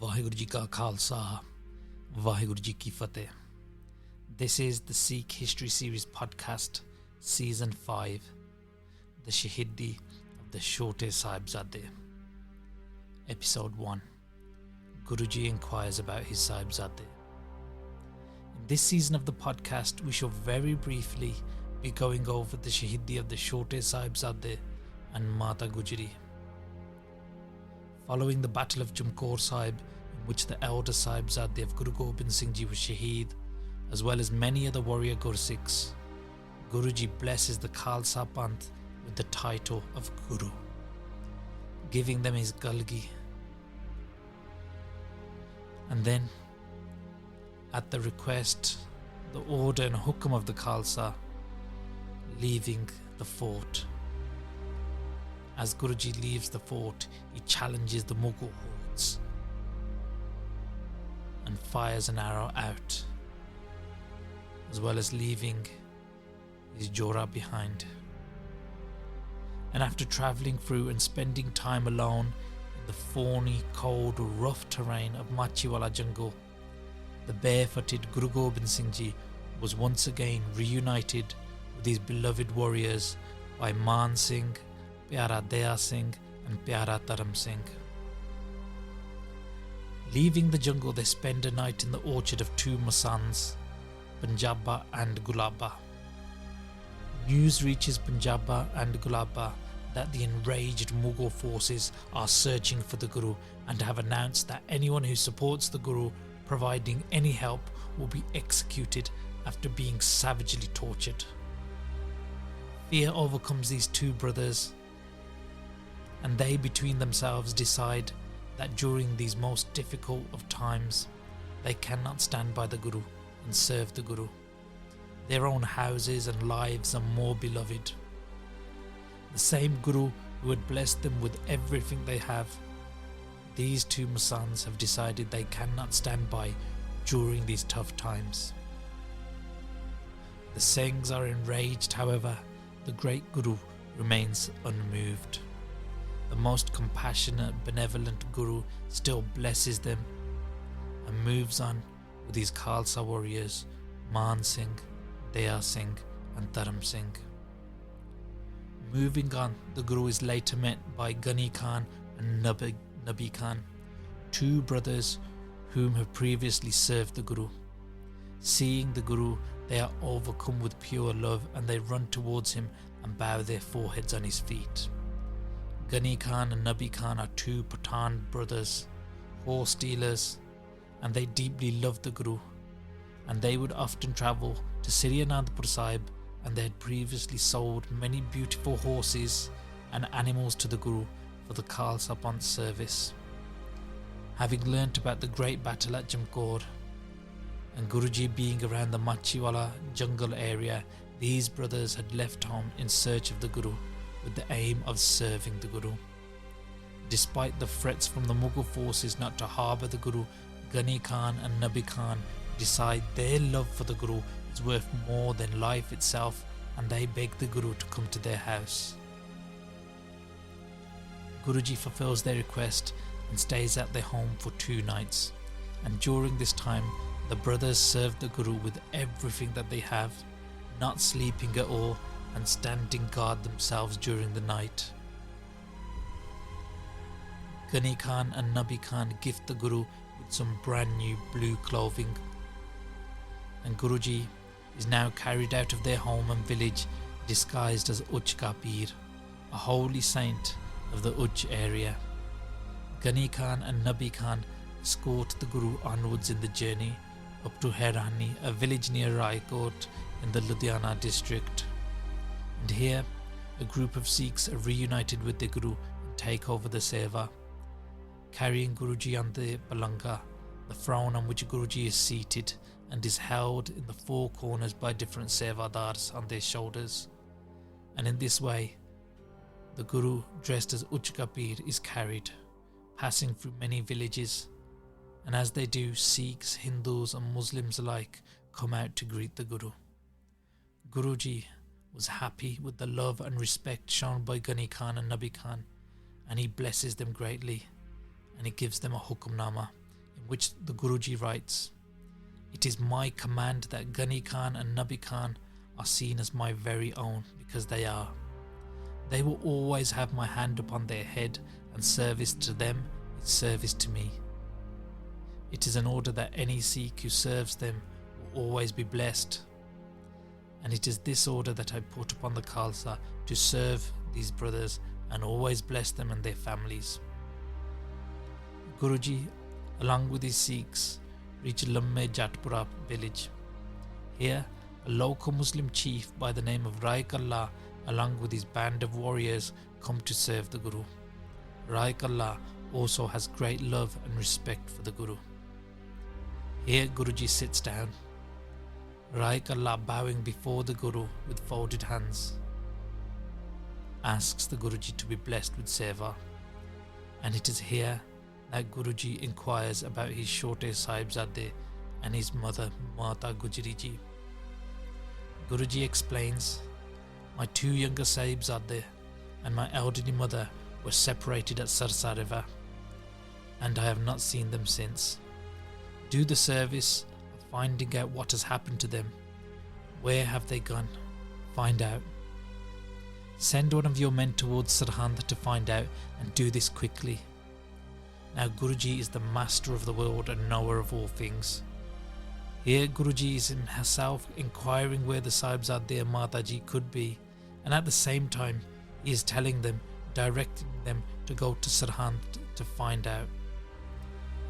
Vaheguru Ji Ka Khalsa, Vaheguru Ji Ki Fateh. This is the Sikh History Series podcast, Season 5, the Shaheedi of the Chote Sahibzade. Episode 1, Guruji enquires about his Sahibzade. In this season of the podcast, we shall very briefly be going over the Shaheedi of the Chote Sahibzade and Mata Gujari. Following the Battle of Chamkaur Sahib, in which the elder Sahibzade of Guru Gobind Singh Ji was shaheed, as well as many other warrior Gursikhs, Guruji blesses the Khalsa Panth with the title of Guru, giving them his Galgi. And then, at the request, the order and hukam of the Khalsa, leaving the fort. As Guruji leaves the fort, he challenges the Mughal hordes and fires an arrow out, as well as leaving his Jora behind. And after travelling through and spending time alone in the thorny, cold, rough terrain of Machiwala jungle, the barefooted Guru Gobind Singh Ji was once again reunited with his beloved warriors by Man Singh, Pyara Daya Singh and Pyara Dharam Singh. Leaving the jungle, they spend a night in the orchard of two Masans, Punjaba and Gulaba. News reaches Punjaba and Gulaba that the enraged Mughal forces are searching for the Guru and have announced that anyone who supports the Guru providing any help will be executed after being savagely tortured. Fear overcomes these two brothers, and they between themselves decide that during these most difficult of times, they cannot stand by the Guru and serve the Guru. Their own houses and lives are more beloved. The same Guru who had blessed them with everything they have, these two Masans have decided they cannot stand by during these tough times. The Singhs are enraged, however, the great Guru remains unmoved. The most compassionate, benevolent Guru still blesses them and moves on with his Khalsa warriors, Man Singh, Daya Singh and Dharam Singh. Moving on, the Guru is later met by Ghani Khan and Nabi Khan, two brothers whom have previously served the Guru. Seeing the Guru, they are overcome with pure love and they run towards him and bow their foreheads on his feet. Ghani Khan and Nabi Khan are two Pathan brothers, horse dealers, and they deeply loved the Guru, and they would often travel to Sri Anandpur Sahib, and they had previously sold many beautiful horses and animals to the Guru for the Khalsa Panth service. Having learnt about the great battle at Chamkaur and Guruji being around the Machiwala jungle area, these brothers had left home in search of the Guru with the aim of serving the Guru. Despite the threats from the Mughal forces not to harbour the Guru, Ghani Khan and Nabi Khan decide their love for the Guru is worth more than life itself, and they beg the Guru to come to their house. Guruji fulfills their request and stays at their home for 2 nights, and during this time the brothers serve the Guru with everything that they have, not sleeping at all and standing guard themselves during the night. Ghani Khan and Nabi Khan gift the Guru with some brand new blue clothing, and Guruji is now carried out of their home and village disguised as Uch Ka Peer, a holy saint of the Uch area. Ghani Khan and Nabi Khan escort the Guru onwards in the journey up to Hairani, a village near Raikot in the Ludhiana district. And here, a group of Sikhs are reunited with the Guru and take over the seva, carrying Guruji on the Palanga, the throne on which Guruji is seated and is held in the 4 corners by different sevadars on their shoulders. And in this way, the Guru, dressed as Uch Ka Peer, is carried, passing through many villages, and as they do, Sikhs, Hindus and Muslims alike come out to greet the Guru. Guruji was happy with the love and respect shown by Ghani Khan and Nabi Khan, and he blesses them greatly, and he gives them a hukamnama which the Guruji writes, "It is my command that Ghani Khan and Nabi Khan are seen as my very own, because they are. They will always have my hand upon their head, and service to them is service to me. It is an order that any Sikh who serves them will always be blessed. And it is this order that I put upon the Khalsa to serve these brothers and always bless them and their families." Guruji, along with his Sikhs, reached Lamme Jatpura village. Here, a local Muslim chief by the name of Rai Kalla, along with his band of warriors, come to serve the Guru. Rai Kalla also has great love and respect for the Guru. Here Guruji sits down, Rai Kalla bowing before the Guru with folded hands, asks the Guruji to be blessed with seva, and it is here that Guruji inquires about his Chote Sahibzade and his mother Mata Gujari Ji. Guruji explains, "My two younger Sahibzade and my elderly mother were separated at Sarsa River, and I have not seen them since. Do the service of finding out what has happened to them. Where have they gone? Find out. Send one of your men towards Sirhind to find out, and do this quickly." Now Guruji is the master of the world and knower of all things. Here Guruji is himself inquiring where the Sahibzade and Mataji could be, and at the same time he is telling them, directing them to go to Sirhind to find out.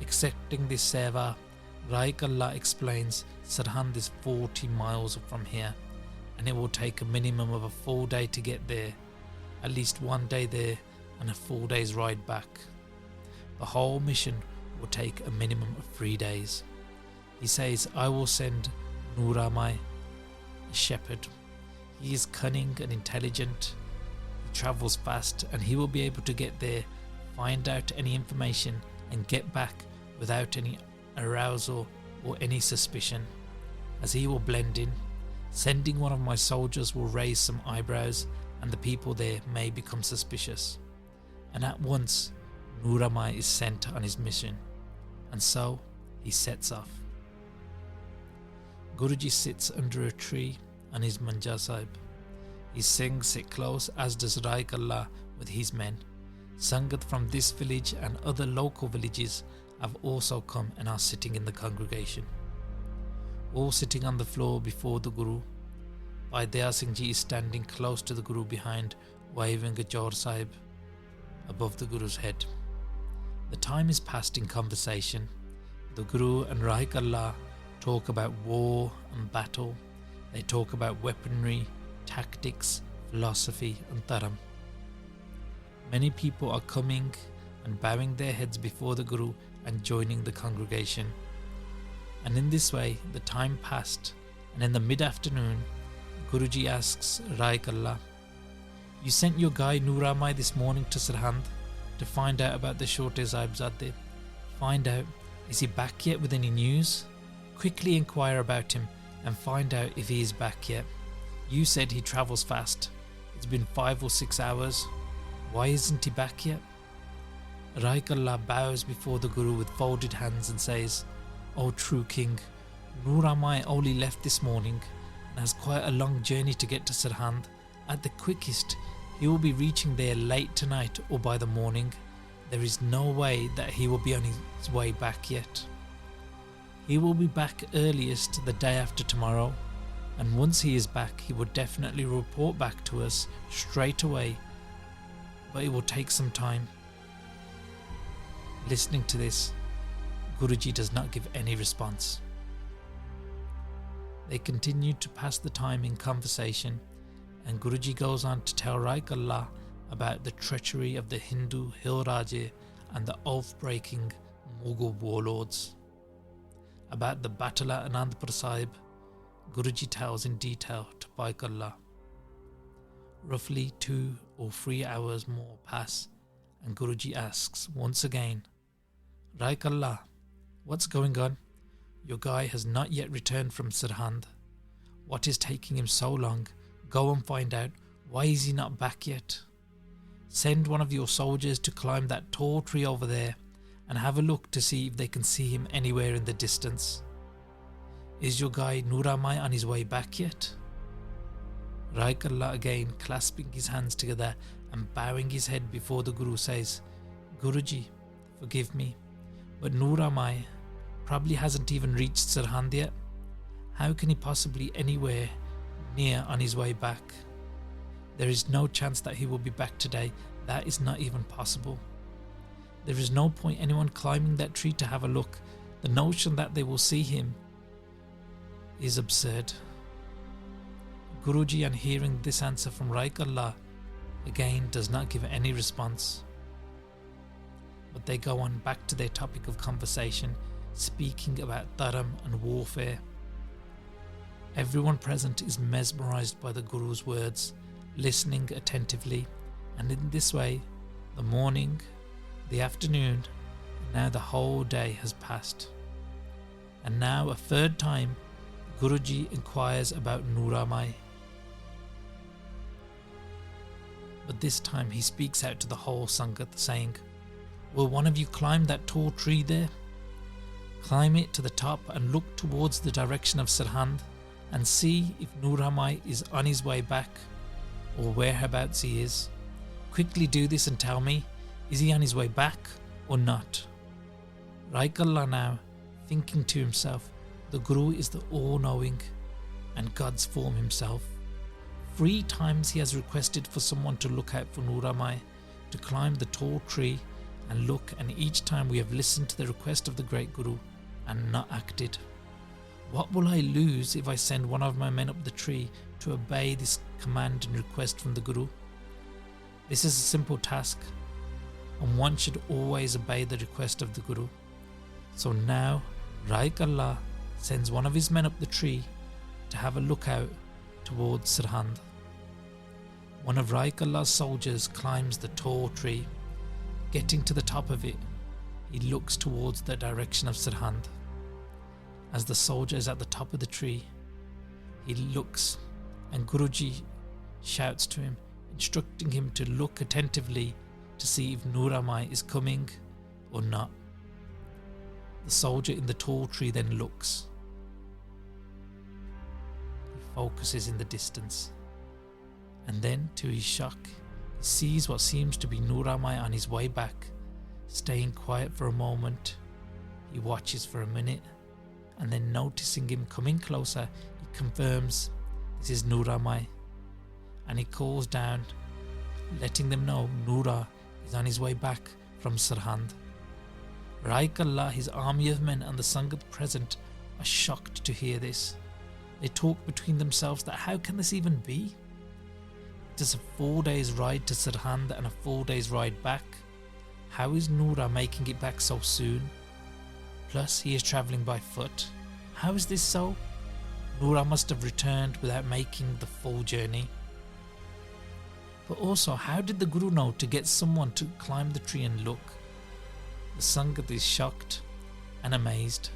Accepting this seva, Rai Kalla explains Sirhind is 40 miles from here, and it will take a minimum of a full day to get there, at least one day there and a full day's ride back. The whole mission will take a minimum of 3 days. He says, "I will send Nuramai, a shepherd. He is cunning and intelligent. He travels fast, and he will be able to get there, find out any information, and get back without any arousal or any suspicion. As he will blend in, sending one of my soldiers will raise some eyebrows, and the people there may become suspicious. And at once Nuramai is sent on his mission." And so he sets off. Guruji sits under a tree on his manja sahib. His Singhs sit close, as does Rai Kalla with his men. Sangat from this village and other local villages have also come and are sitting in the congregation. All sitting on the floor before the Guru. Bhai Daya Singh Ji is standing close to the Guru behind, waving a Jor Sahib above the Guru's head. The time is passed in conversation. The Guru and Rai Kalla talk about war and battle. They talk about weaponry, tactics, philosophy and dharam. Many people are coming and bowing their heads before the Guru and joining the congregation. And in this way the time passed, and in the mid-afternoon Guruji asks Rai Kalla, "You sent your guy Nuramai this morning to Sirhind to find out about the Chote Sahibzade. Find out, is he back yet with any news? Quickly inquire about him and find out if he is back yet. You said he travels fast. It's been 5 or 6 hours. Why isn't he back yet?" Rai Kalla bows before the Guru with folded hands and says, "O true king, Nuramai only left this morning and has quite a long journey to get to Sirhind. At the quickest, he will be reaching there late tonight or by the morning. There is no way that he will be on his way back yet. He will be back earliest the day after tomorrow, and once he is back, he will definitely report back to us straight away, but it will take some time." Listening to this, Guruji does not give any response. They continue to pass the time in conversation, and Guruji goes on to tell Rai Kalla about the treachery of the Hindu hill Raje and the oath-breaking Mughal warlords. About the battle at Anandpur Sahib, Guruji tells in detail to Bhai Kalla. Roughly 2 or 3 hours more pass, and Guruji asks once again, "Rai Kalla, what's going on? Your guy has not yet returned from Sirhind. What is taking him so long? Go and find out. Why is he not back yet? Send one of your soldiers to climb that tall tree over there and have a look to see if they can see him anywhere in the distance. Is your guide Noor Mai on his way back yet? Raik Allah, again clasping his hands together and bowing his head before the Guru, says, Guruji, forgive me, but Noor Mai probably hasn't even reached Sirhind yet. How can he possibly anywhere near on his way back? There is no chance that he will be back today. That is not even possible. There is no point anyone climbing that tree to have a look. The notion that they will see him is absurd. Guruji, on hearing this answer from Raik Allah, again does not give any response. But they go on back to their topic of conversation, speaking about dharam and warfare. Everyone present is mesmerized by the Guru's words, listening attentively, and in this way, the morning, the afternoon, and now the whole day has passed. And now a third time, Guruji inquires about Noor Mai. But this time he speaks out to the whole Sangat, saying, Will one of you climb that tall tree there? Climb it to the top and look towards the direction of Sirhind and see if Noor Mai is on his way back or whereabouts he is. Quickly do this and tell me, is he on his way back or not? Raik Allah, now thinking to himself, the Guru is the all-knowing and God's form himself. 3 times he has requested for someone to look out for Noor Mai, to climb the tall tree and look, and each time we have listened to the request of the great Guru and not acted. What will I lose if I send one of my men up the tree to obey this command and request from the Guru? This is a simple task, and one should always obey the request of the Guru. So now Raik Allah sends one of his men up the tree to have a look out towards Sirhind. One of Raik Allah's soldiers climbs the tall tree. Getting to the top of it, he looks towards the direction of Sirhind. As the soldier is at the top of the tree, he looks, and Guruji shouts to him, instructing him to look attentively to see if Noor Mai is coming or not. The soldier in the tall tree then looks. He focuses in the distance, and then, to his shock, he sees what seems to be Noor Mai on his way back. Staying quiet for a moment, he watches for a minute, and then noticing him coming closer, he confirms this is Noor Mai, and he calls down, letting them know Noor is on his way back from Sirhind. Raik Allah, his army of men, and the Sangat present are shocked to hear this. They talk between themselves that how can this even be? It is a 4 days ride to Sirhind and a 4 days ride back. How is Noor making it back so soon? Plus he is travelling by foot. How is this so? Noor must have returned without making the full journey. But also, how did the Guru know to get someone to climb the tree and look? The Sangat is shocked and amazed.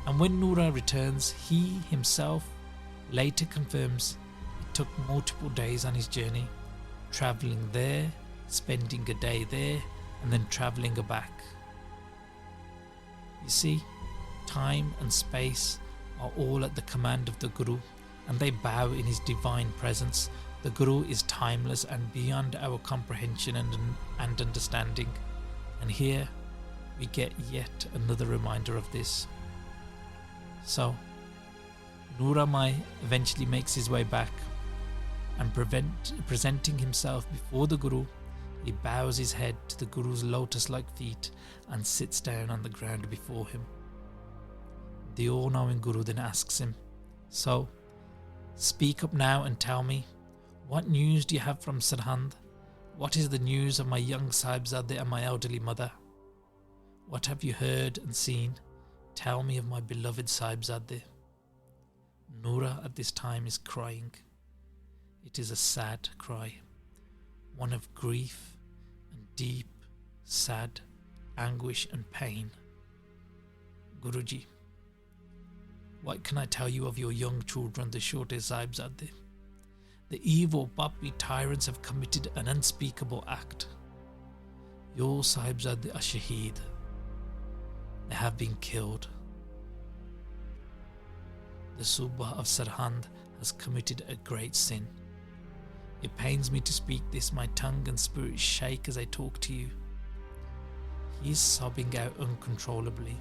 And when Noor returns, he himself later confirms it took multiple days on his journey, travelling there, spending a day there, and then travelling back. You see, time and space are all at the command of the Guru, and they bow in his divine presence. The Guru is timeless and beyond our comprehension and understanding. And here we get yet another reminder of this. So, Noor Mai eventually makes his way back, and presenting himself before the Guru, he bows his head to the Guru's lotus-like feet and sits down on the ground before him. The all-knowing Guru then asks him, So, speak up now and tell me, what news do you have from Sirhind? What is the news of my young Sahibzade and my elderly mother? What have you heard and seen? Tell me of my beloved Sahibzade. Noor at this time is crying. It is a sad cry, one of grief and deep, sad anguish and pain. Guruji, what can I tell you of your young children, the Chote Sahibzade? The evil Bapi tyrants have committed an unspeakable act. Your Sahibzade are Shaheed, They have been killed. The Subah of Sarhand has committed a great sin. It pains me to speak this, my tongue and spirit shake as I talk to you. He is sobbing out uncontrollably.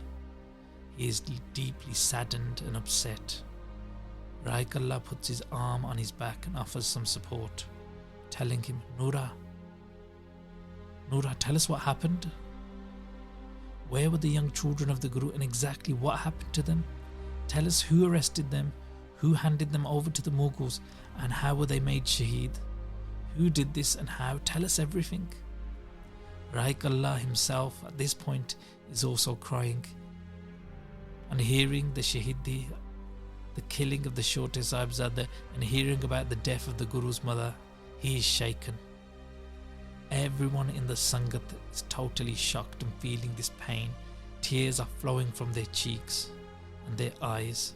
He is deeply saddened and upset. Raik Allah puts his arm on his back and offers some support, telling him, Noora, tell us what happened. Where were the young children of the Guru and exactly what happened to them? Tell us who arrested them, who handed them over to the Mughals, and how were they made Shaheed? Who did this and how? Tell us everything. Raik Allah himself at this point is also crying. On hearing the Shaheedi, the killing of the Chote Sahibzade, and hearing about the death of the Guru's mother, he is shaken. Everyone in the Sangat is totally shocked and feeling this pain. Tears are flowing from their cheeks and their eyes.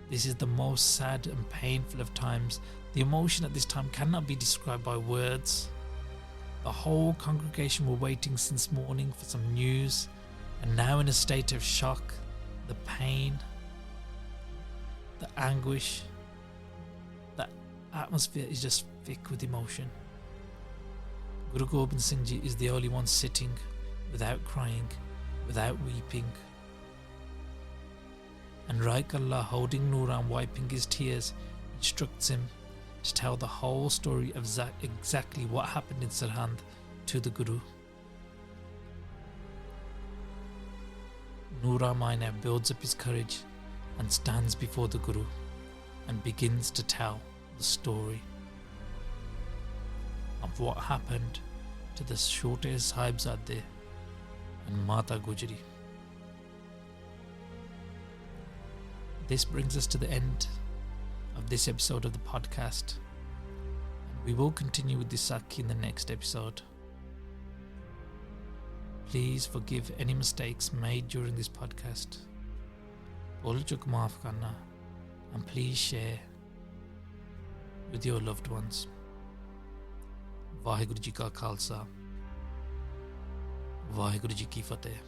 This is the most sad and painful of times. The emotion at this time cannot be described by words. The whole congregation were waiting since morning for some news, and now in a state of shock, the pain, the anguish, the atmosphere is just thick with emotion. Guru Gobind Singh Ji is the only one sitting without crying, without weeping. And Raik Allah, holding Noora and wiping his tears, instructs him to tell the whole story of exactly what happened in Sarhand to the Guru. Noora Mai now builds up his courage and stands before the Guru and begins to tell the story of what happened to the Chote Sahibzade and Mata Gujari. This brings us to the end of this episode of the podcast. We will continue with this Sakhi in the next episode. Please forgive any mistakes made during this podcast. Bol chuk maaf karna, and please share with your loved ones. Vaheguru Ji Ka Khalsa, Vaheguru Ji Ki Fateh.